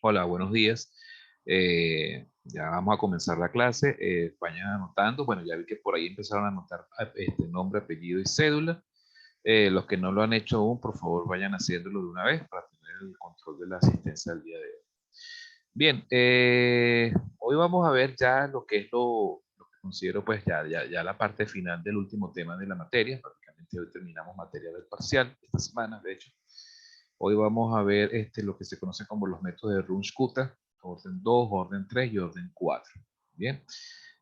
Hola, buenos días. Ya vamos a comenzar la clase. Vayan anotando. Bueno, ya vi que por ahí empezaron a anotar nombre, apellido y cédula. Los que no lo han hecho aún, por favor, vayan haciéndolo de una vez para tener el control de la asistencia del día de hoy. Bien, hoy vamos a ver ya lo que es lo que considero pues ya la parte final del último tema de la materia. Prácticamente hoy terminamos materia del parcial, esta semana, de hecho. Hoy vamos a ver lo que se conoce como los métodos de Runge-Kutta, orden 2, orden 3 y orden 4. Bien.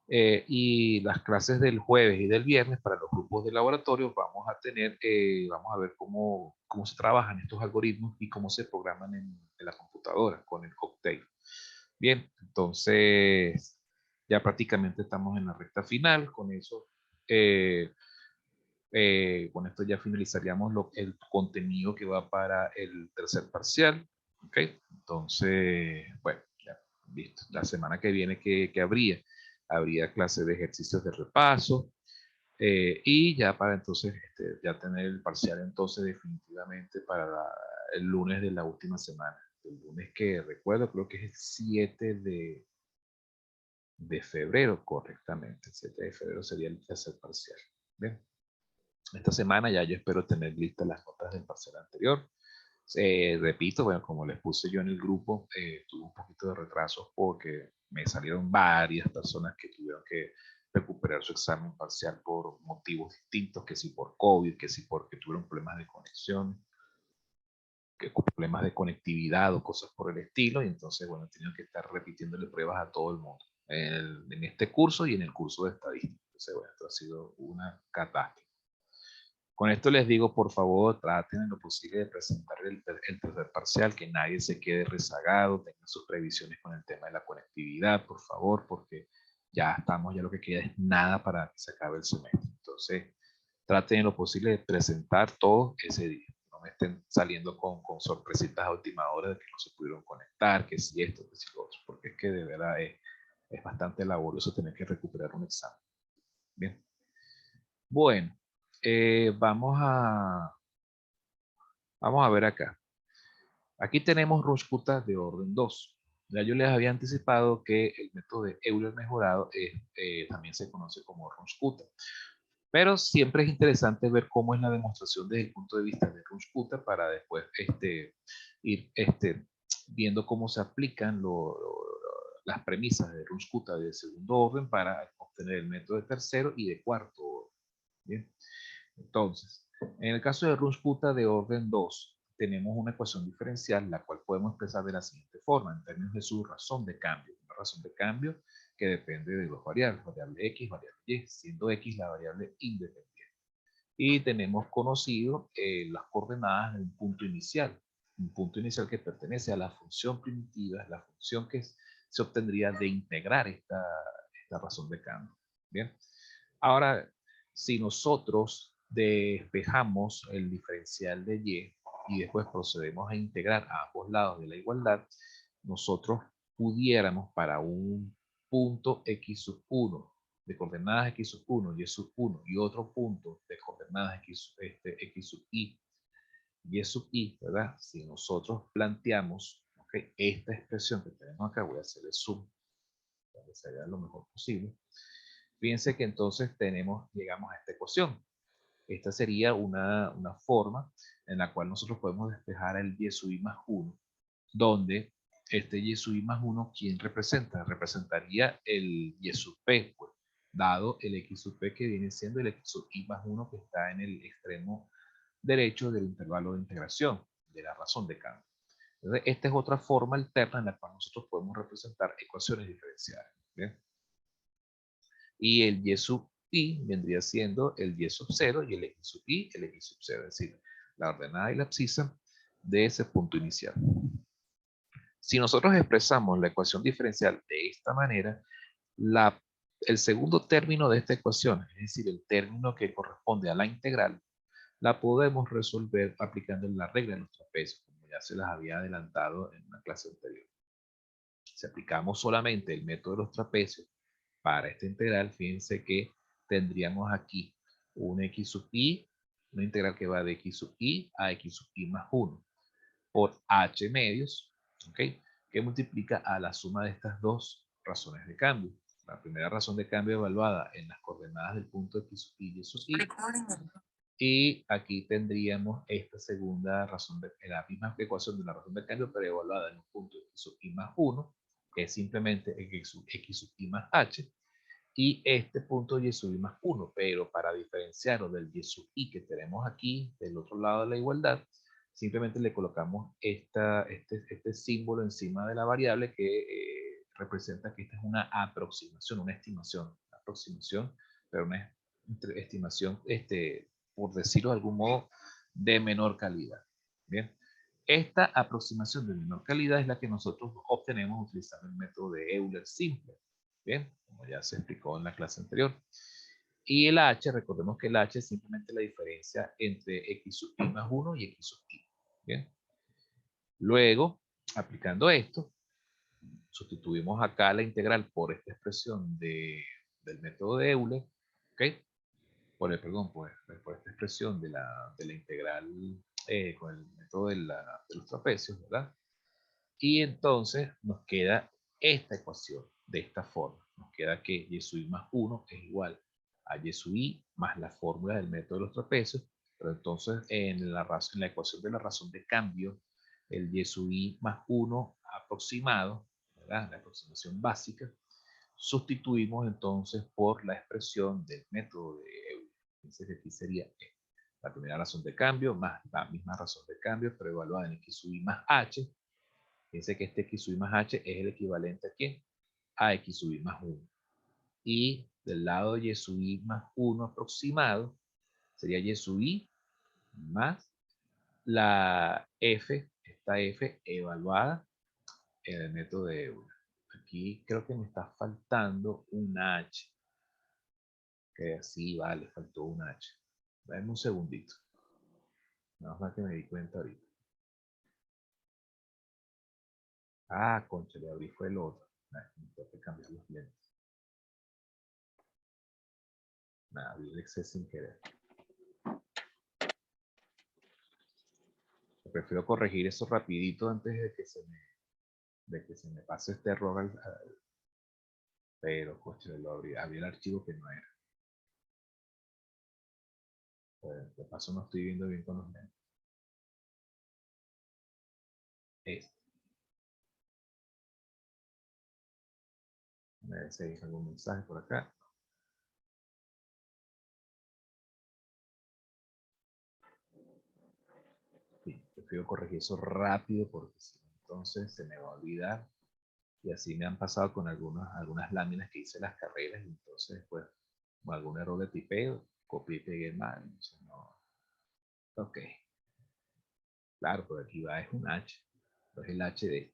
Y las clases del jueves y del viernes para los grupos de laboratorio vamos a tener, vamos a ver cómo se trabajan estos algoritmos y cómo se programan en la computadora con el Cocktail. Bien, entonces ya prácticamente estamos en la recta final. Con eso, con esto ya finalizaríamos el contenido que va para el tercer parcial. ¿Ok? Entonces, bueno, ya listo. La semana que viene, ¿qué habría? Habría clases de ejercicios de repaso. Y ya para entonces ya tener el parcial entonces definitivamente para el lunes de la última semana. El lunes que recuerdo, creo que es el 7 de febrero, correctamente. El 7 de febrero sería el tercer parcial. Bien. Esta semana ya yo espero tener listas las notas del parcial anterior. Repito, bueno, como les puse yo en el grupo, tuve un poquito de retraso porque me salieron varias personas que tuvieron que recuperar su examen parcial por motivos distintos, que si por COVID, que si porque tuvieron problemas de conexión, que problemas de conectividad o cosas por el estilo, y entonces, bueno, he tenido que estar repitiéndole pruebas a todo el mundo, en este curso y en el curso de estadística. Entonces, bueno, esto ha sido una catástrofe. Con esto les digo, por favor, traten en lo posible de presentar el tercer parcial, que nadie se quede rezagado, tengan sus previsiones con el tema de la conectividad, por favor, porque ya estamos, ya lo que queda es nada para que se acabe el semestre. Entonces, traten en lo posible de presentar todo ese día. No me estén saliendo con sorpresitas a última hora de que no se pudieron conectar, que si esto, que si lo otro, porque es que de verdad es bastante laborioso tener que recuperar un examen. Bien. Bueno, vamos a ver acá. Aquí tenemos Runge-Kutta de orden 2. Ya yo les había anticipado que el método de Euler mejorado también se conoce como Runge-Kutta. Pero siempre es interesante ver cómo es la demostración desde el punto de vista de Runge-Kutta para después ir viendo cómo se aplican las premisas de Runge-Kutta de segundo orden para obtener el método de tercero y de cuarto orden. Bien. Entonces, en el caso de Runge-Kutta de orden 2, tenemos una ecuación diferencial, la cual podemos expresar de la siguiente forma, en términos de su razón de cambio. Una razón de cambio que depende de dos variables, variable X, variable Y, siendo X la variable independiente. Y tenemos conocido las coordenadas de un punto inicial. Un punto inicial que pertenece a la función primitiva, la función que se obtendría de integrar esta razón de cambio. Bien. Ahora, si nosotros despejamos el diferencial de y después procedemos a integrar a ambos lados de la igualdad, nosotros pudiéramos para un punto x sub 1 de coordenadas x sub 1 y sub 1 y otro punto de coordenadas x sub y sub i, ¿verdad? Si nosotros planteamos esta expresión que tenemos acá, voy a hacer el zoom para que se vea lo mejor posible. Fíjense que entonces llegamos a esta ecuación. Esta sería una forma en la cual nosotros podemos despejar el y sub i más 1, donde este y sub i más 1, ¿quién representa? Representaría el y sub p, pues, dado el x sub p que viene siendo el x sub i más 1 que está en el extremo derecho del intervalo de integración, de la razón de cambio. Entonces, esta es otra forma alterna en la cual nosotros podemos representar ecuaciones diferenciales. ¿Bien? Y el y sub i vendría siendo el y sub 0 y el x sub i, el x sub 0, es decir, la ordenada y la abscisa de ese punto inicial. Si nosotros expresamos la ecuación diferencial de esta manera, el segundo término de esta ecuación, es decir, el término que corresponde a la integral, la podemos resolver aplicando la regla de los trapecios, como ya se las había adelantado en una clase anterior. Si aplicamos solamente el método de los trapecios para esta integral, fíjense que tendríamos aquí un x sub i, una integral que va de x sub i a x sub i más 1 por h medios, ¿ok? Que multiplica a la suma de estas dos razones de cambio. La primera razón de cambio evaluada en las coordenadas del punto x sub i y sub i. Y aquí tendríamos esta segunda razón, la misma ecuación de la razón de cambio, pero evaluada en un punto x sub i más 1, que es simplemente x sub i más h, y este punto y sub i más 1, pero para diferenciarlo del y sub i que tenemos aquí, del otro lado de la igualdad, simplemente le colocamos este símbolo encima de la variable que representa que esta es una aproximación, una estimación, pero una estimación, por decirlo de algún modo, de menor calidad. Bien, esta aproximación de menor calidad es la que nosotros obtenemos utilizando el método de Euler simple. Bien, como ya se explicó en la clase anterior. Y el h, recordemos que el h es simplemente la diferencia entre x sub i más 1 y x sub i. Bien. Luego, aplicando esto, sustituimos acá la integral por esta expresión del método de Euler, ¿ok? Por esta expresión de la integral con el método de los trapecios, ¿verdad? Y entonces nos queda esta ecuación de esta forma. Nos queda que y sub i más 1 es igual a y sub i más la fórmula del método de los trapecios. Pero entonces en la ecuación de la razón de cambio, el y sub i más 1 aproximado, ¿verdad? La aproximación básica, sustituimos entonces por la expresión del método de Euler. Entonces aquí sería la primera razón de cambio más la misma razón de cambio, pero evaluada en x sub i más h. Fíjense que este x sub i más h es el equivalente a ¿quién? A x sub i más 1. Y del lado de y sub i más 1 aproximado, sería y sub i más la f, esta f evaluada en el método de Euler. Aquí creo que me está faltando un h. Que así vale, faltó un h. Dame un segundito. Nada más que me di cuenta ahorita. Ah, concha, le abrí fue el otro. Me tengo que cambiar los lentes. Nada, abrí el exceso sin querer. Prefiero corregir eso rapidito antes de que se me pase este error. Pero, coche, abrí el archivo que no era. De paso no estoy viendo bien con los lentes. Este. A ver si hay algún mensaje por acá. Sí, prefiero corregir eso rápido porque si no, entonces se me va a olvidar. Y así me han pasado con algunas láminas que hice en las carreras y entonces, pues, con algún error de tipeo, copié y pegué mal. Entonces, no. Ok. Claro, pero aquí va es un H. Entonces el H de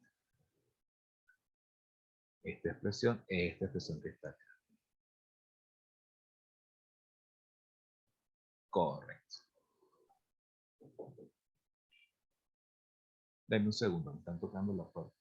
esta expresión es esta expresión que está acá. Correcto. Dame un segundo, me están tocando la puerta.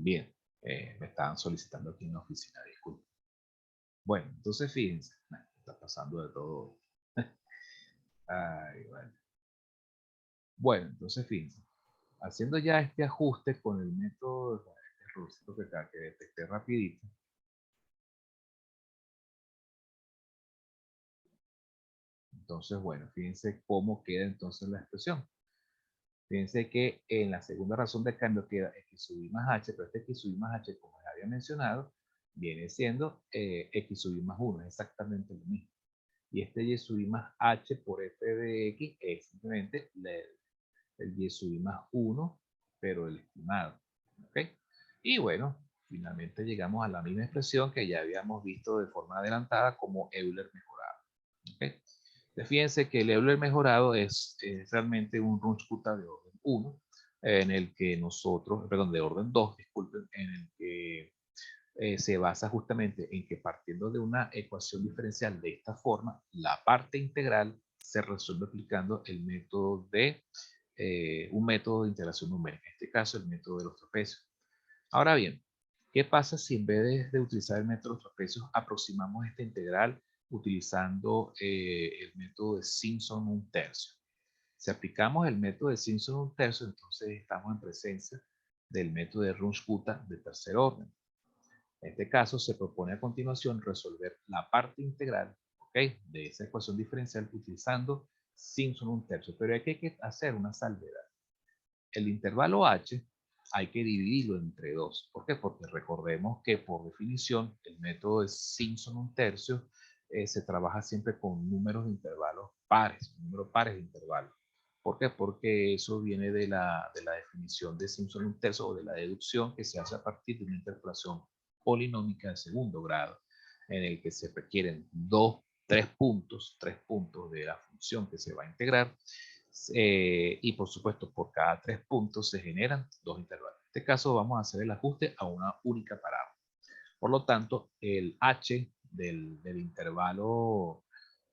Bien, me estaban solicitando aquí en la oficina, disculpen. Bueno, entonces fíjense, está pasando de todo. Ay, vale. Bueno, entonces fíjense, haciendo ya este ajuste con el método, este errorcito que detecté rapidito, entonces, bueno, fíjense cómo queda entonces la expresión. Fíjense que en la segunda razón de cambio queda x sub i más h, pero este x sub i más h, como ya había mencionado, viene siendo x sub i más 1, es exactamente lo mismo. Y este y sub i más h por f de x es simplemente el y sub i más 1, pero el estimado. ¿Ok? Y bueno, finalmente llegamos a la misma expresión que ya habíamos visto de forma adelantada como Euler mejorado. ¿Ok? Fíjense que el Euler mejorado es realmente un Runge-Kutta de orden 1, en el que nosotros, perdón, de orden 2, disculpen, en el que se basa justamente en que partiendo de una ecuación diferencial de esta forma, la parte integral se resuelve aplicando el método de un método de integración numérica, en este caso el método de los trapecios. Ahora bien, ¿qué pasa si en vez de utilizar el método de los trapecios aproximamos esta integral utilizando el método de Simpson 1/3? Si aplicamos el método de Simpson 1/3, entonces estamos en presencia del método de Runge-Kutta de tercer orden. En este caso, se propone a continuación resolver la parte integral, ¿ok?, de esa ecuación diferencial utilizando Simpson 1/3. Pero hay que hacer una salvedad. El intervalo h hay que dividirlo entre 2. ¿Por qué? Porque recordemos que por definición el método de Simpson 1/3 se trabaja siempre con números de intervalos pares, números pares de intervalos. ¿Por qué? Porque eso viene de la definición de Simpson 1/3 o de la deducción que se hace a partir de una interpolación polinómica de segundo grado, en el que se requieren tres puntos de la función que se va a integrar, y por supuesto por cada 3 puntos se generan 2 intervalos. En este caso vamos a hacer el ajuste a una única parábola. Por lo tanto, el h del intervalo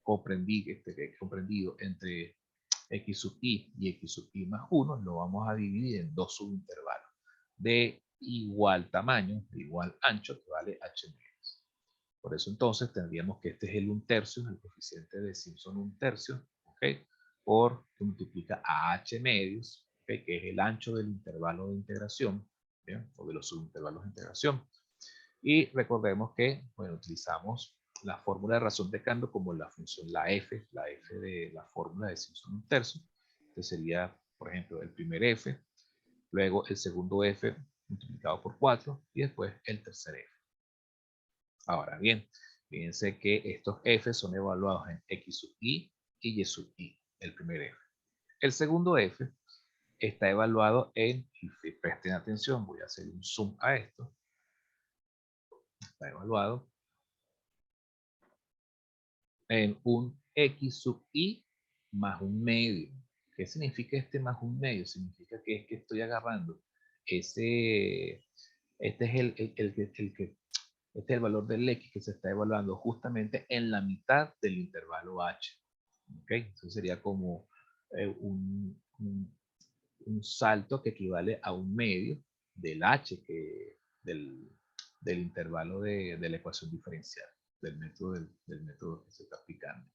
comprendido entre x sub i y x sub i más 1 lo vamos a dividir en dos subintervalos de igual tamaño, de igual ancho, que vale h medios. Por eso entonces tendríamos que este es el 1/3, el coeficiente de Simpson 1/3, ¿ok?, por que multiplica a h medios, ¿okay?, que es el ancho del intervalo de integración, ¿bien?, o de los subintervalos de integración. Y recordemos que, bueno, utilizamos la fórmula de razón de cambio como la función, la f de la fórmula de Simpson 1/3. Entonces sería, por ejemplo, el primer f, luego el segundo f multiplicado por 4 y después el tercer f. Ahora bien, fíjense que estos f son evaluados en x sub i y y sub i, el primer f. El segundo f está evaluado en, y presten atención, voy a hacer un zoom a esto, está evaluado en un x sub i más un medio. ¿Qué significa este más un medio? Significa que es que estoy agarrando este es este es el valor del x que se está evaluando justamente en la mitad del intervalo h. ¿Ok? Eso sería como un salto que equivale a un medio del h, del intervalo de la ecuación diferencial, del método que se está aplicando.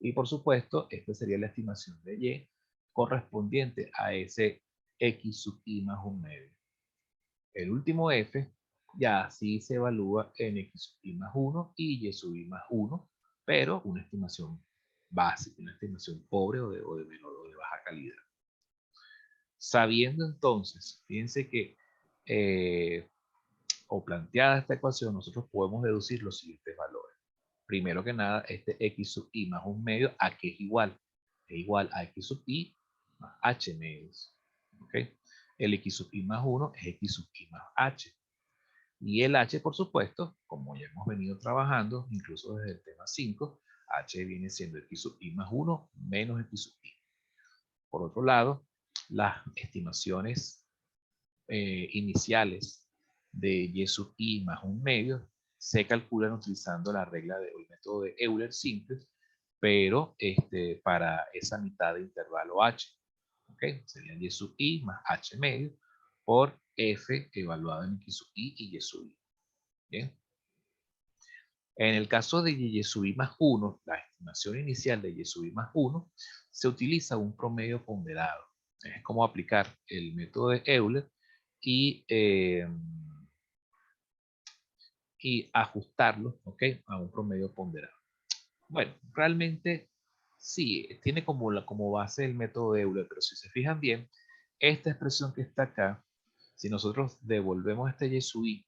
Y por supuesto, esta sería la estimación de y correspondiente a ese x sub i más un medio. El último f ya sí se evalúa en x sub i más 1 y y sub i más 1, pero una estimación básica, una estimación pobre o de menor o de baja calidad. Sabiendo entonces, fíjense que o planteada esta ecuación, nosotros podemos deducir los siguientes valores. Primero que nada, este x sub i más un medio, ¿a qué es igual? Es igual a x sub i más h medios. ¿Ok? El x sub i más 1 es x sub i más h. Y el h, por supuesto, como ya hemos venido trabajando, incluso desde el tema 5, h viene siendo x sub i más 1 menos x sub i. Por otro lado, las estimaciones iniciales de y sub i más un medio se calculan utilizando la regla del método de Euler simple, pero para esa mitad de intervalo h. ¿Ok? Sería y sub i más h medio por f evaluado en x sub i y y sub i. ¿Bien? En el caso de y sub i más 1, la estimación inicial de y sub i más 1, se utiliza un promedio ponderado. Es como aplicar el método de Euler y ajustarlo, ¿ok?, a un promedio ponderado. Bueno, realmente sí, tiene como base el método de Euler, pero si se fijan bien, esta expresión que está acá, si nosotros devolvemos este y sub i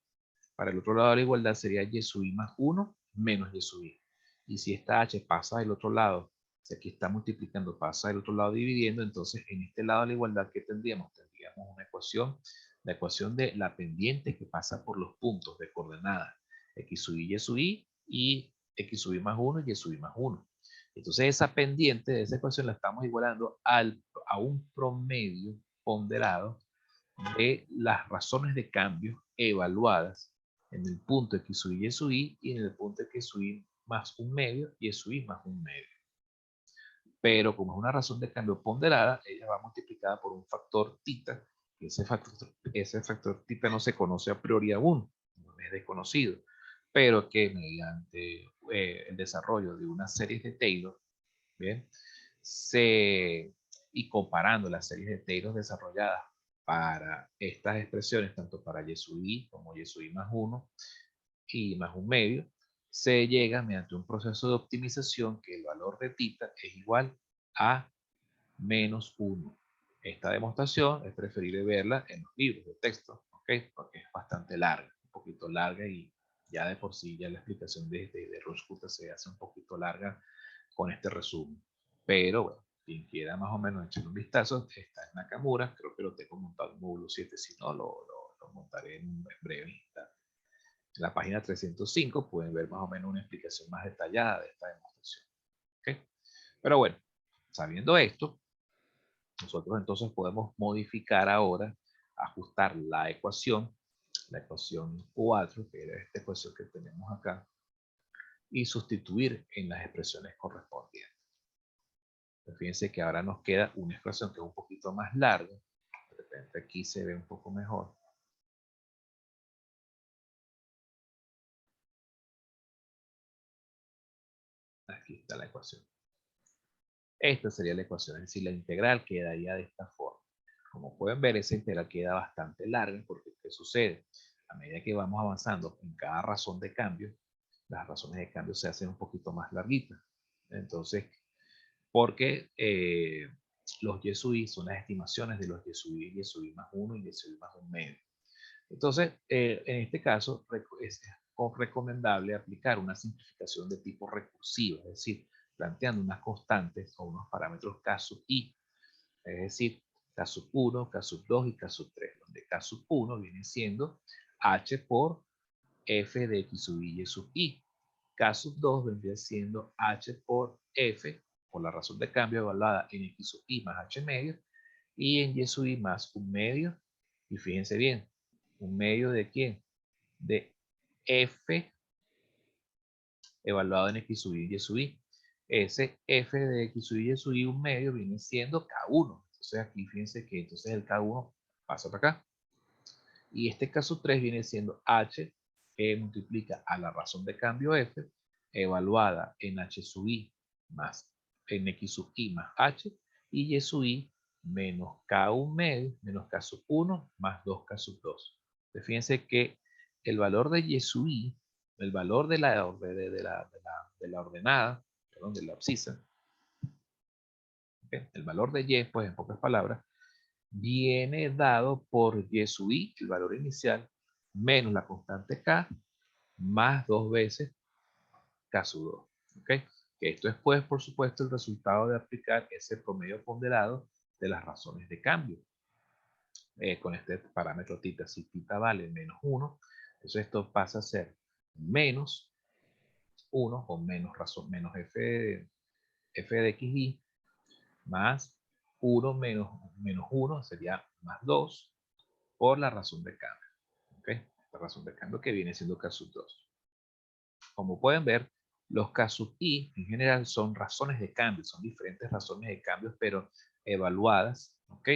para el otro lado de la igualdad, sería y sub i más 1 menos y sub i. Y si esta h pasa del otro lado, si aquí está multiplicando, pasa del otro lado dividiendo, entonces en este lado de la igualdad, ¿qué tendríamos? Tendríamos una ecuación, la ecuación de la pendiente que pasa por los puntos de coordenadas x sub i y sub i y x sub i más 1 y y sub i más 1. Entonces esa pendiente de esa ecuación la estamos igualando a un promedio ponderado de las razones de cambio evaluadas en el punto x sub y sub i, y en el punto x sub i más un medio y sub i más un medio. Pero como es una razón de cambio ponderada, ella va multiplicada por un factor tita, y ese factor tita no se conoce a priori aún, es desconocido, pero que mediante el desarrollo de una serie de Taylor, ¿bien? Y comparando las series de Taylor desarrolladas para estas expresiones, tanto para y sub i como y sub i más 1 y más un medio, se llega mediante un proceso de optimización que el valor de tita es igual a menos 1. Esta demostración es preferible verla en los libros de texto, ¿ok? Porque es bastante larga, un poquito larga, y ya de por sí ya la explicación de Rushkuta se hace un poquito larga con este resumen. Pero bueno, quien quiera más o menos echar un vistazo, está en Nakamura, creo que lo tengo montado en módulo 7, si no lo montaré en breve instante. En la página 305 pueden ver más o menos una explicación más detallada de esta demostración. ¿Okay? Pero bueno, sabiendo esto, nosotros entonces podemos modificar ahora, ajustar la ecuación 4, que era esta ecuación que tenemos acá, y sustituir en las expresiones correspondientes. Fíjense que ahora nos queda una expresión que es un poquito más larga. De repente aquí se ve un poco mejor. Aquí está la ecuación. Esta sería la ecuación, es decir, la integral quedaría de esta forma. Como pueden ver, esa integral queda bastante larga porque ¿qué sucede? A medida que vamos avanzando en cada razón de cambio, las razones de cambio se hacen un poquito más larguitas. Entonces, porque los y sub i son las estimaciones de los y sub i más 1 y y sub i más 1 medio. Entonces, en este caso, es recomendable aplicar una simplificación de tipo recursiva, es decir, planteando unas constantes o unos parámetros K sub i, es decir, K sub 1, K sub 2 y K sub 3, donde K sub 1 viene siendo H por F de X sub i y sub i. K sub 2 vendría siendo H por F, por la razón de cambio evaluada en X sub i más H medio, y en Y sub i más un medio. Y fíjense bien, ¿un medio de quién? De F evaluado en X sub i y sub i. Ese F de X sub i y sub i, un medio, viene siendo K1. Entonces aquí fíjense que entonces el K1 pasa para acá. Y este K sub 3 viene siendo H, que multiplica a la razón de cambio F, evaluada en H sub i más en X sub i más H, y Y sub i menos K1 medio, menos K sub 1 más 2K sub 2. Fíjense que el valor de Y sub i, el valor de la ordenada, perdón, de la abscisa, ¿okay? El valor de Y, pues en pocas palabras, viene dado por Y sub i, el valor inicial, menos la constante K, más 2 veces K sub 2. ¿Okay? Que esto es, pues, por supuesto, el resultado de aplicar ese promedio ponderado de las razones de cambio. Con este parámetro tita, si tita vale menos 1, entonces esto pasa a ser menos 1 o menos razón, menos f de xy más 1 menos 1 sería más 2 por la razón de cambio. ¿Okay? La razón de cambio que viene siendo K sub 2. Como pueden ver, los K sub i en general son razones de cambio, son diferentes razones de cambio, pero evaluadas, ¿ok?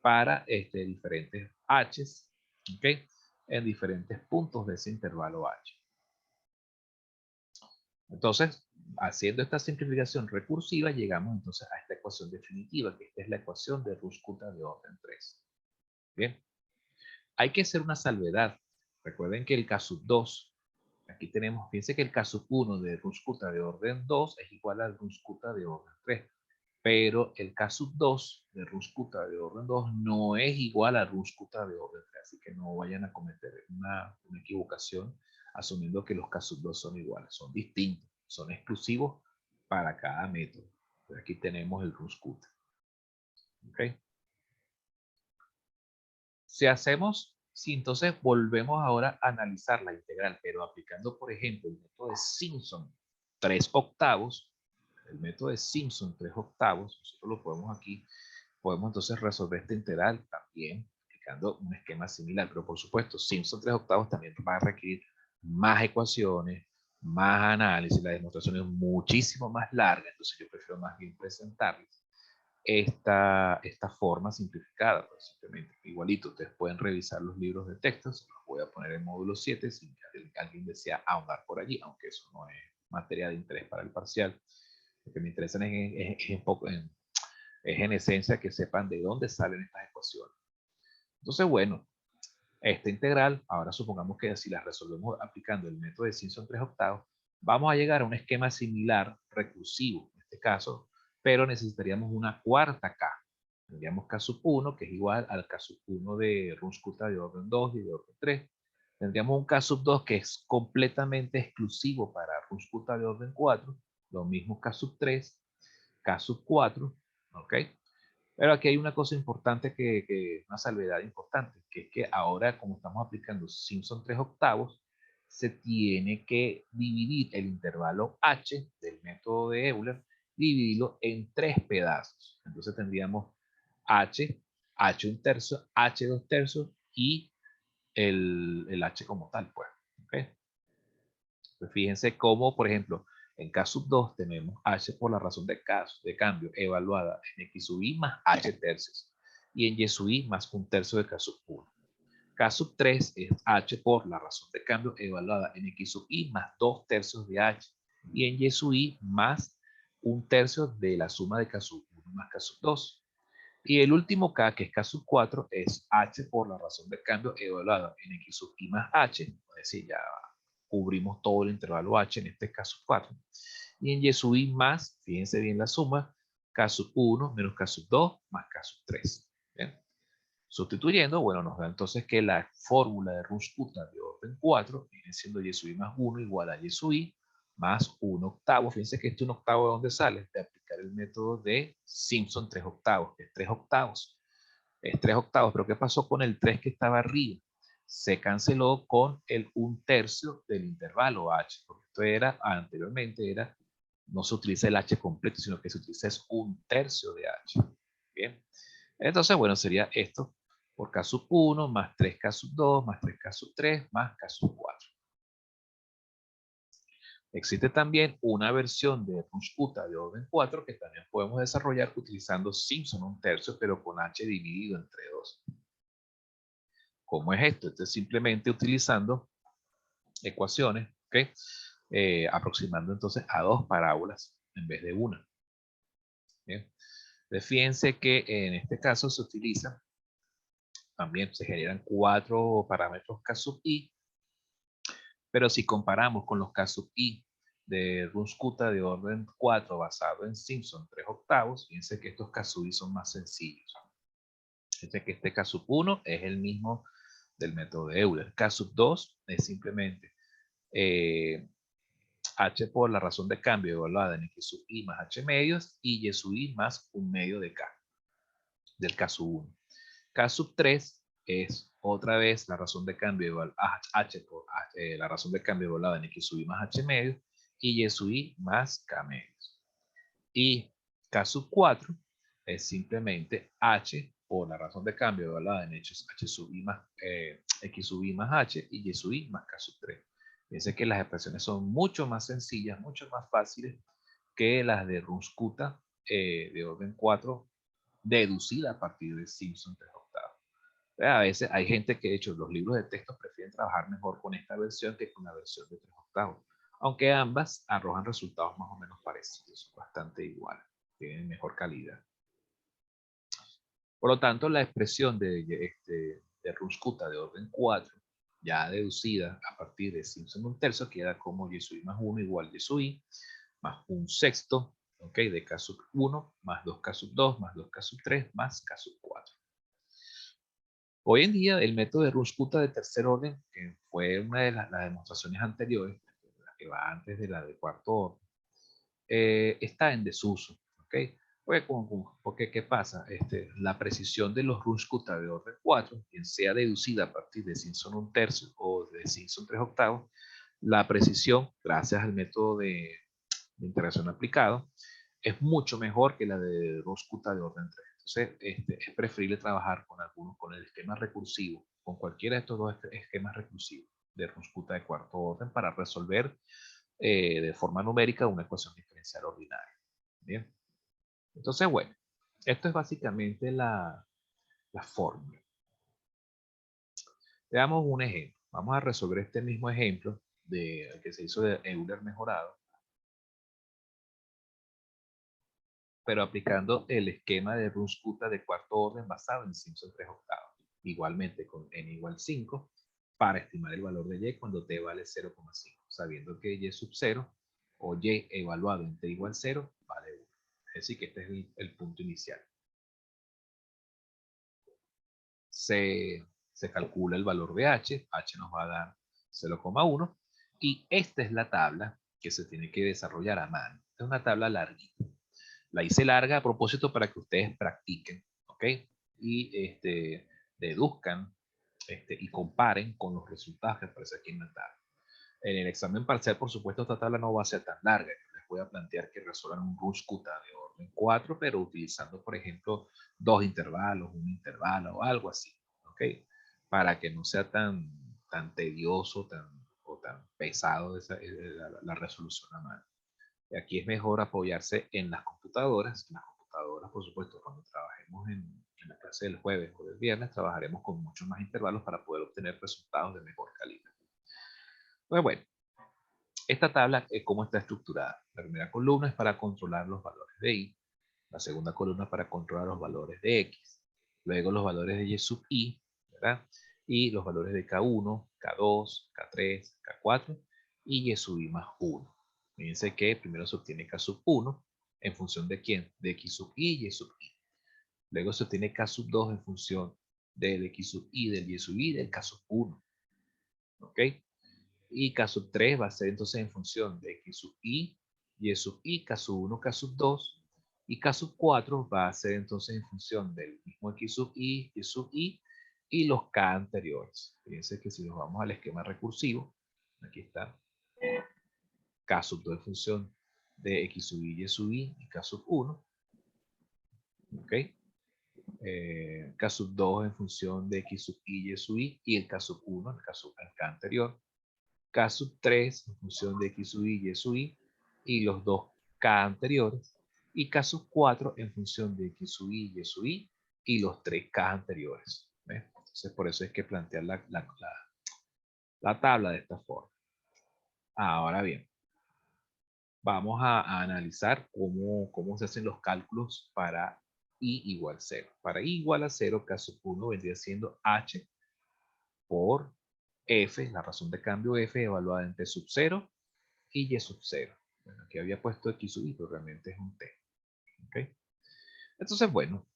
Para diferentes h's, ¿ok? En diferentes puntos de ese intervalo h. Entonces, haciendo esta simplificación recursiva, llegamos entonces a esta ecuación definitiva, que esta es la ecuación de Rushkuta de orden 3. Bien, hay que hacer una salvedad. Recuerden que el K sub 2, aquí tenemos, fíjense que el K sub 1 de Rushkuta de orden 2 es igual al Rushkuta de orden 3. Pero el K sub 2 de Rushkuta de orden 2 no es igual a Rushkuta de orden 3. Así que no vayan a cometer una equivocación asumiendo que los K sub 2 son iguales. Son distintos, son exclusivos para cada método. Pero aquí tenemos el Rushkuta. ¿Okay? Si entonces volvemos ahora a analizar la integral, pero aplicando, por ejemplo, el método de Simpson 3 octavos, el método de Simpson 3 octavos, nosotros lo podemos aquí, podemos entonces resolver esta integral también aplicando un esquema similar, pero por supuesto, Simpson 3/8 también va a requerir más ecuaciones, más análisis, la demostración es muchísimo más larga, entonces yo prefiero más bien presentarles esta forma simplificada, pues simplemente igualito, ustedes pueden revisar los libros de texto, se los voy a poner en módulo 7 si alguien desea ahondar por allí, aunque eso no es materia de interés para el parcial. Lo que me interesa es en esencia que sepan de dónde salen estas ecuaciones. Entonces, bueno, esta integral, ahora supongamos que si la resolvemos aplicando el método de Simpson 3/8, vamos a llegar a un esquema similar, recursivo en este caso, pero necesitaríamos una cuarta K. Tendríamos K sub 1, que es igual al K sub 1 de Runge-Kutta de orden 2 y de orden 3. Tendríamos un K sub 2 que es completamente exclusivo para Runge-Kutta de orden 4, lo mismo K sub 3, K sub 4, ¿ok? Pero aquí hay una cosa importante, una salvedad importante, que es que ahora, como estamos aplicando Simpson 3/8, se tiene que dividir el intervalo h del método de Euler, dividirlo en 3 pedazos. Entonces tendríamos h 1/3, h 2/3 y el h como tal, pues. ¿Okay? Pues fíjense cómo, por ejemplo, en K sub 2 tenemos h por la razón de cambio evaluada en x sub i más h tercios y en y sub i más 1/3 de K sub 1. K sub 3 es h por la razón de cambio evaluada en x sub i más 2/3 de h y en y sub i más 1/3 de la suma de K sub 1 más K sub 2. Y el último K, que es K sub 4, es h por la razón de cambio evaluada en x sub i más h, es decir, ya cubrimos todo el intervalo h, en este caso 4. Y en y sub i más, fíjense bien la suma, K sub 1 menos K sub 2 más K sub 3. ¿Bien? Sustituyendo, bueno, nos da entonces que la fórmula de Runge-Kutta de orden 4 viene siendo y sub i más 1 igual a y sub i más 1/8. Fíjense que este 1/8 de dónde sale, de aplicar el método de Simpson 3/8, que es 3/8. Es 3/8, pero ¿qué pasó con el 3 que estaba arriba? Se canceló con el 1/3 del intervalo h, porque esto era, anteriormente era, no se utiliza el h completo, sino que se utiliza es 1/3 de h. Bien, entonces, bueno, sería esto por K sub 1 más 3K sub 2 más 3K sub 3 más K sub 4. Existe también una versión de Runge-Kutta de orden 4 que también podemos desarrollar utilizando Simpson 1/3, pero con h dividido entre 2. ¿Cómo es esto? Esto es simplemente utilizando ecuaciones, ¿ok? Aproximando entonces a 2 parábolas en vez de una. ¿Bien? Fíjense que en este caso se utiliza, también se generan 4 parámetros K sub i, pero si comparamos con los K sub i de Runge-Kutta de orden 4 basado en Simpson 3/8, fíjense que estos K sub i son más sencillos. Fíjense que este K sub 1 es el mismo del método de Euler. K sub 2 es simplemente h por la razón de cambio evaluada en x sub i más h medios y y sub i más 1/2 de k, del K sub 1. K sub 3 es otra vez la razón de cambio evaluada, h por la razón de cambio evaluada en x sub i más h medios y y sub i más k medios. Y K sub 4 es simplemente h por la razón de cambio evaluada en h sub i más, x sub i más h y y sub i más k sub 3. Fíjense que las expresiones son mucho más sencillas, mucho más fáciles que las de Runge-Kutta de orden 4, deducida a partir de Simpson 3/8. A veces hay gente que, de hecho, los libros de texto prefieren trabajar mejor con esta versión que con la versión de 3/8, aunque ambas arrojan resultados más o menos parecidos, bastante iguales, tienen mejor calidad. Por lo tanto, la expresión de Runge-Kutta de orden 4, ya deducida a partir de Simpson 1/3, queda como y sub i más 1 igual y sub i más 1/6, ¿ok? De K sub 1 más 2K sub 2 más 2K sub 3 más K sub 4. Hoy en día, el método de Runge-Kutta de tercer orden, que fue una de las demostraciones anteriores, la que va antes de la de cuarto orden, está en desuso, ¿ok? Porque ¿qué pasa? La precisión de los Runge-Kutta de orden 4, quien sea deducida a partir de Simpson 1/3 o de Simpson 3/8, la precisión, gracias al método de integración aplicado, es mucho mejor que la de Runge-Kutta de orden 3. Entonces, es preferible trabajar con el esquema recursivo, con cualquiera de estos dos esquemas recursivos de Runscuta de cuarto orden para resolver de forma numérica una ecuación diferencial ordinaria. Bien. Entonces, bueno, esto es básicamente la fórmula. Veamos un ejemplo. Vamos a resolver este mismo ejemplo que se hizo de Euler mejorado, pero aplicando el esquema de Runscuta de cuarto orden basado en Simpson 3/8. Igualmente con n igual 5 para estimar el valor de y cuando t vale 0,5, sabiendo que y sub 0 o y evaluado en t igual 0 vale 1. Es decir, que este es el punto inicial. Se calcula el valor de h nos va a dar 0,1 y esta es la tabla que se tiene que desarrollar a mano. Esta es una tabla larguita. La hice larga a propósito para que ustedes practiquen, ¿ok? Y deduzcan y comparen con los resultados que aparecen aquí en la tabla. En el examen parcial, por supuesto, esta tabla no va a ser tan larga. Les voy a plantear que resuelvan un Runscuta de orden 4, pero utilizando, por ejemplo, dos intervalos, un intervalo o algo así, ¿ok? Para que no sea tan tedioso o tan pesado la resolución a mano. Y aquí es mejor apoyarse en las computadoras. En las computadoras, por supuesto, cuando trabajemos en la clase del jueves o del viernes, trabajaremos con muchos más intervalos para poder obtener resultados de mejor calidad. Pues bueno, esta tabla, ¿cómo está estructurada? La primera columna es para controlar los valores de y, la segunda columna para controlar los valores de x, luego los valores de y sub i, ¿verdad? Y los valores de k1, k2, k3, k4 y y sub i más 1. Fíjense que primero se obtiene k sub 1 en función de quién, de x sub i y y sub i. Luego se obtiene k sub 2 en función del x sub i, del y sub i, del k sub 1. ¿Ok? Y k sub 3 va a ser entonces en función de x sub i, y sub i, k sub 1, k sub 2. Y k sub 4 va a ser entonces en función del mismo x sub i, y sub i, y los k anteriores. Fíjense que si nos vamos al esquema recursivo, aquí está, k sub 2 en función de x sub i, y sub i, y k sub 1. ¿Ok? K sub 2 en función de x sub i, y sub i, y el k sub 1, el k anterior. K sub 3 en función de x sub i, y sub i, y los dos K anteriores. Y K sub 4 en función de x sub i, y sub i, y los tres K anteriores. ¿Ves? Entonces, por eso es que plantear la tabla de esta forma. Ahora bien, vamos a analizar cómo se hacen los cálculos para i igual 0. Para i igual a 0, K sub 1 vendría siendo h por f, la razón de cambio f evaluada en t sub 0 y y sub 0. Bueno, aquí había puesto x sub i, pero realmente es un t. ¿Okay? Entonces, bueno,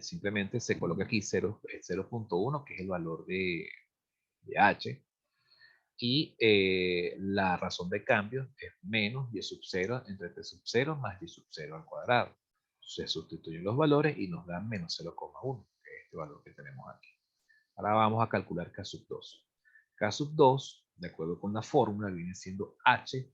simplemente se coloca aquí 0.1, que es el valor de h, y la razón de cambio es menos y sub 0 entre t sub 0 más y sub 0 al cuadrado. Se sustituyen los valores y nos dan menos 0,1, que es este valor que tenemos aquí. Ahora vamos a calcular K sub 2. K sub 2, de acuerdo con la fórmula, viene siendo h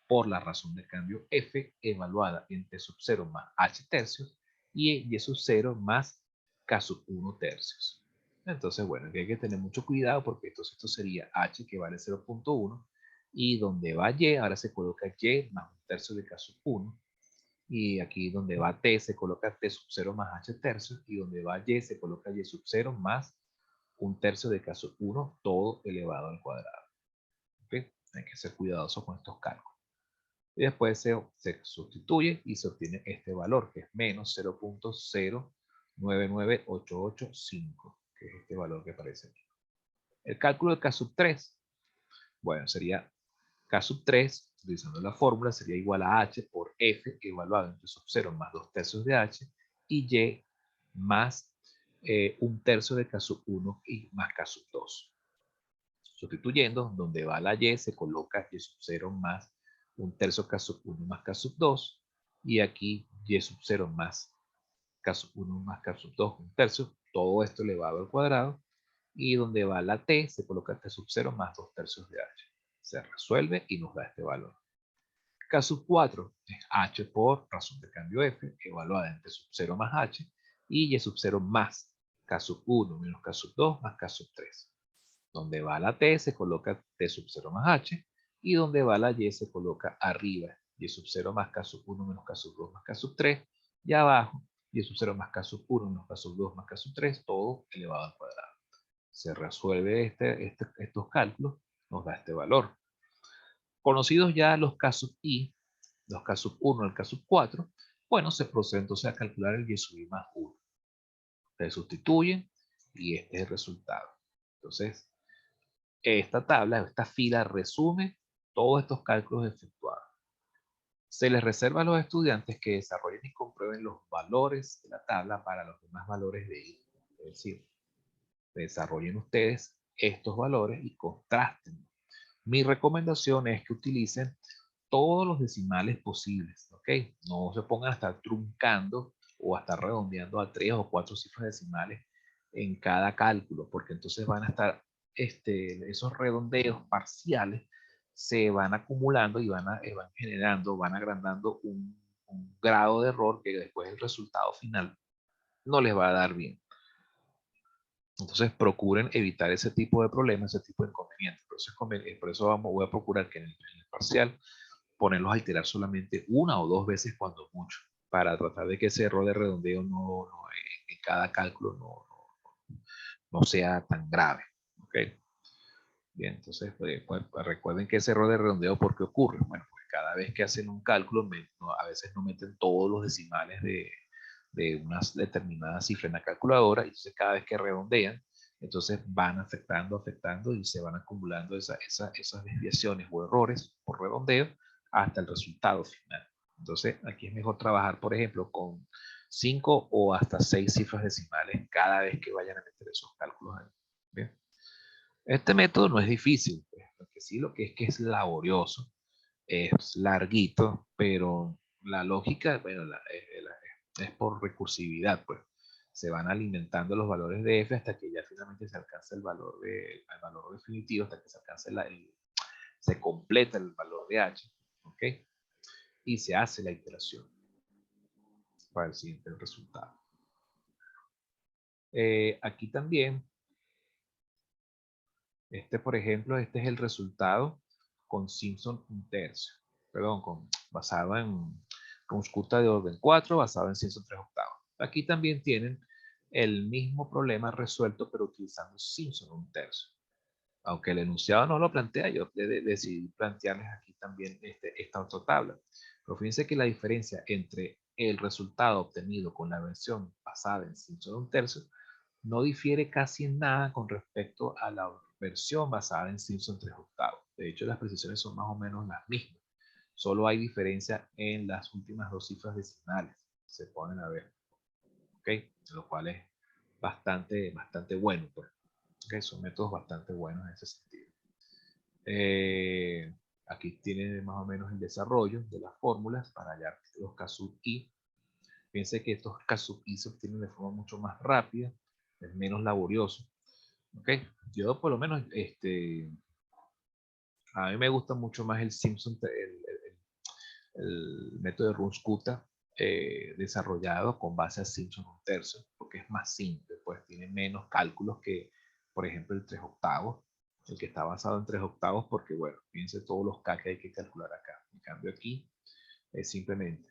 por la razón de cambio f evaluada en t sub 0 más h tercios y y sub 0 más k sub 1 tercios. Entonces, bueno, aquí hay que tener mucho cuidado porque esto sería h que vale 0.1 y donde va y, ahora se coloca y más un tercio de k sub 1 y aquí donde va t se coloca t sub 0 más h tercios y donde va y se coloca y sub 0 más un tercio de k sub 1 todo elevado al cuadrado. ¿Okay? Hay que ser cuidadosos con estos cálculos. Y después se sustituye y se obtiene este valor, que es menos 0.099885, que es este valor que aparece aquí. El cálculo de K sub 3, bueno, sería K sub 3, utilizando la fórmula, sería igual a H por F, evaluado entre sub 0 más 2 tercios de H, y Y más un tercio de K sub 1 y más K sub 2. Sustituyendo, donde va la y, se coloca y sub 0 más un tercio K sub 1 más K sub 2, y aquí y sub 0 más K sub 1 más K sub 2, un tercio, todo esto elevado al cuadrado, y donde va la t, se coloca T sub 0 más 2 tercios de h. Se resuelve y nos da este valor. K sub 4 es h por razón de cambio f, evaluada en t sub 0 más h, y y sub 0 más K sub 1 menos K sub 2 más K sub 3. Donde va la t se coloca t sub 0 más h, y donde va la y se coloca arriba y sub 0 más K sub 1 menos K sub 2 más K sub 3, y abajo y sub 0 más K sub 1 menos K sub 2 más K sub 3, todo elevado al cuadrado. Se resuelve estos cálculos, nos da este valor. Conocidos ya los K sub i, los K sub 1, el K sub 4, bueno, se procede entonces a calcular el y sub i más 1. Se sustituyen y este es el resultado. Entonces, esta tabla, esta fila resume todos estos cálculos efectuados. Se les reserva a los estudiantes que desarrollen y comprueben los valores de la tabla para los demás valores de i. Es decir, desarrollen ustedes estos valores y contrasten. Mi recomendación es que utilicen todos los decimales posibles, ¿ok? No se pongan a estar truncando o a estar redondeando a 3 o 4 cifras decimales en cada cálculo, porque entonces van a estar esos redondeos parciales se van acumulando y van generando, van agrandando un grado de error que después el resultado final no les va a dar bien. Entonces procuren evitar ese tipo de problemas, ese tipo de inconvenientes. Por eso voy a procurar que en el parcial ponerlos a iterar solamente una o dos veces cuando mucho, para tratar de que ese error de redondeo en cada cálculo no sea tan grave. ¿Okay? Bien, entonces pues, recuerden que ese error de redondeo, ¿por qué ocurre? Bueno, pues cada vez que hacen un cálculo, a veces no meten todos los decimales de una determinada cifra en la calculadora, y entonces cada vez que redondean, entonces van afectando y se van acumulando esas desviaciones o errores por redondeo hasta el resultado final. Entonces aquí es mejor trabajar, por ejemplo, con 5 o hasta 6 cifras decimales cada vez que vayan a meter esos cálculos ahí. ¿Bien? Este método no es difícil, pues, lo que es laborioso, es larguito, pero la lógica, bueno, es por recursividad, pues. Se van alimentando los valores de f hasta que ya finalmente se alcanza el valor definitivo, hasta que se alcance se completa el valor de h, ¿ok? Y se hace la iteración para el siguiente resultado. Aquí también, por ejemplo, este es el resultado con Simpson un tercio, perdón, basado en Runscuta de orden 4, basado en Simpson 3 octavos. Aquí también tienen el mismo problema resuelto, pero utilizando Simpson un tercio. Aunque el enunciado no lo plantea, yo decidí plantearles aquí también esta otra tabla. Pero fíjense que la diferencia entre el resultado obtenido con la versión basada en Simpson un tercio no difiere casi en nada con respecto a la versión basada en Simpson 3 octavos. De hecho, las precisiones son más o menos las mismas. Solo hay diferencia en las últimas dos cifras decimales. Se ponen a ver. ¿Ok? Lo cual es bastante bueno. Pues. ¿Okay? Son métodos bastante buenos en ese sentido. Aquí tienen más o menos el desarrollo de las fórmulas para hallar los K sub i. Fíjense que estos K sub i se obtienen de forma mucho más rápida, es menos laborioso. ¿Ok? Yo por lo menos, a mí me gusta mucho más el Simpson, el método de Runscuta desarrollado con base a Simpson un tercio, porque es más simple, pues tiene menos cálculos que, por ejemplo, el 3 octavos, el que está basado en 3 octavos, porque bueno, fíjense todos los K que hay que calcular acá. En cambio aquí es simplemente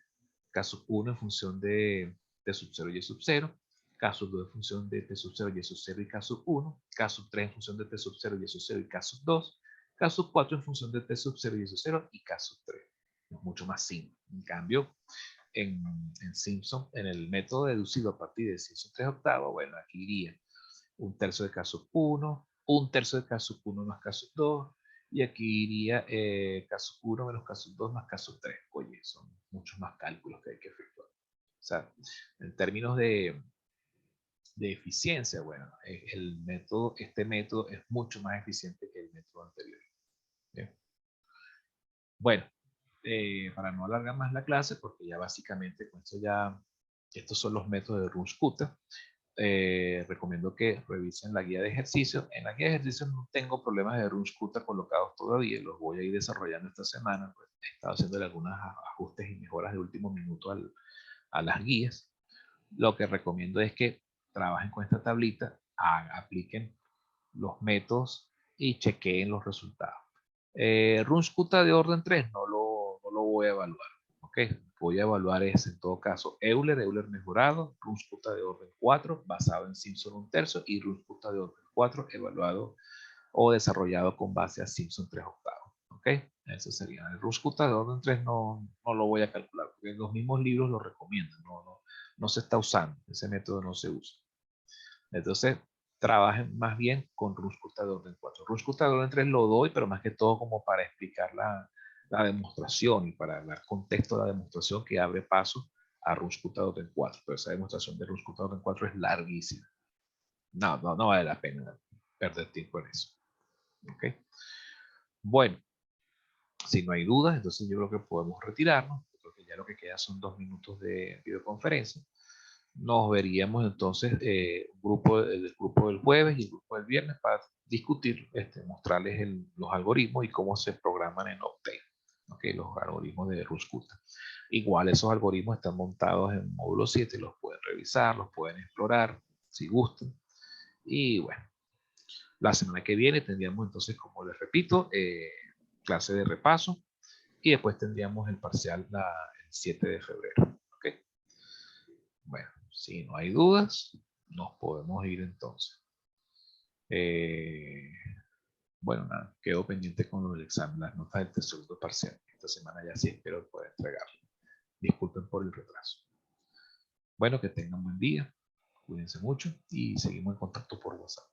K sub 1 en función de T sub 0 y sub 0, K sub 2 en función de T sub 0 y sub 0 y K sub 1, K sub 3 en función de T sub 0 y sub 0 y K sub 2, K sub 4 en función de T sub 0 y sub 0 y K sub 3. Es mucho más simple. En cambio, en Simpson, en el método deducido a partir de Simpson 3 octavos, bueno, aquí iría un tercio de K sub 1, un tercio de K sub 1 más K sub 2, y aquí iría K sub 1 menos K sub 2 más K sub 3. Oye, son muchos más cálculos que hay que efectuar. O sea, en términos de eficiencia, bueno, este método es mucho más eficiente que el método anterior. ¿Bien? Bueno, para no alargar más la clase, porque ya básicamente con esto estos son los métodos de Runscuta. recomiendo que revisen la guía de ejercicios. En la guía de ejercicios no tengo problemas de Runskuta colocados todavía, los voy a ir desarrollando esta semana. Pues, he estado haciéndole algunos ajustes y mejoras de último minuto a las guías. Lo que recomiendo es que trabajen con esta tablita, apliquen los métodos y chequeen los resultados. Runskuta de orden 3 no lo voy a evaluar. ¿Ok? Voy a evaluar es en todo caso Euler mejorado, Runskuta de orden 4 basado en Simpson 1/3 y Runskuta de orden 4 evaluado o desarrollado con base a Simpson 3/8. ¿Ok? Eso sería. El Runskuta de orden 3 no lo voy a calcular porque los mismos libros lo recomiendan. No se está usando. Ese método no se usa. Entonces, trabajen más bien con Runskuta de orden 4. Runskuta de orden 3 lo doy, pero más que todo como para explicar la demostración y para dar contexto a la demostración que abre paso a Runskuta de orden 4. Pero esa demostración de Runskuta de orden 4 es larguísima. No vale la pena perder tiempo en eso. ¿Ok? Bueno, si no hay dudas, entonces yo creo que podemos retirarnos. Yo creo que ya lo que queda son 2 minutos de videoconferencia. Nos veríamos entonces el grupo del jueves y el grupo del viernes para discutir, mostrarles los algoritmos y cómo se programan en Octane, ¿okay? Los algoritmos de Runskuta. Igual esos algoritmos están montados en módulo 7, los pueden revisar, los pueden explorar si gustan. Y bueno, la semana que viene tendríamos entonces, como les repito, clase de repaso y después tendríamos el parcial el 7 de febrero. ¿Okay? Bueno, si no hay dudas, nos podemos ir entonces. Bueno, nada, quedo pendiente con lo del examen, las notas del segundo parcial. Esta semana ya sí espero poder entregarlo. Disculpen por el retraso. Bueno, que tengan buen día, cuídense mucho y seguimos en contacto por WhatsApp.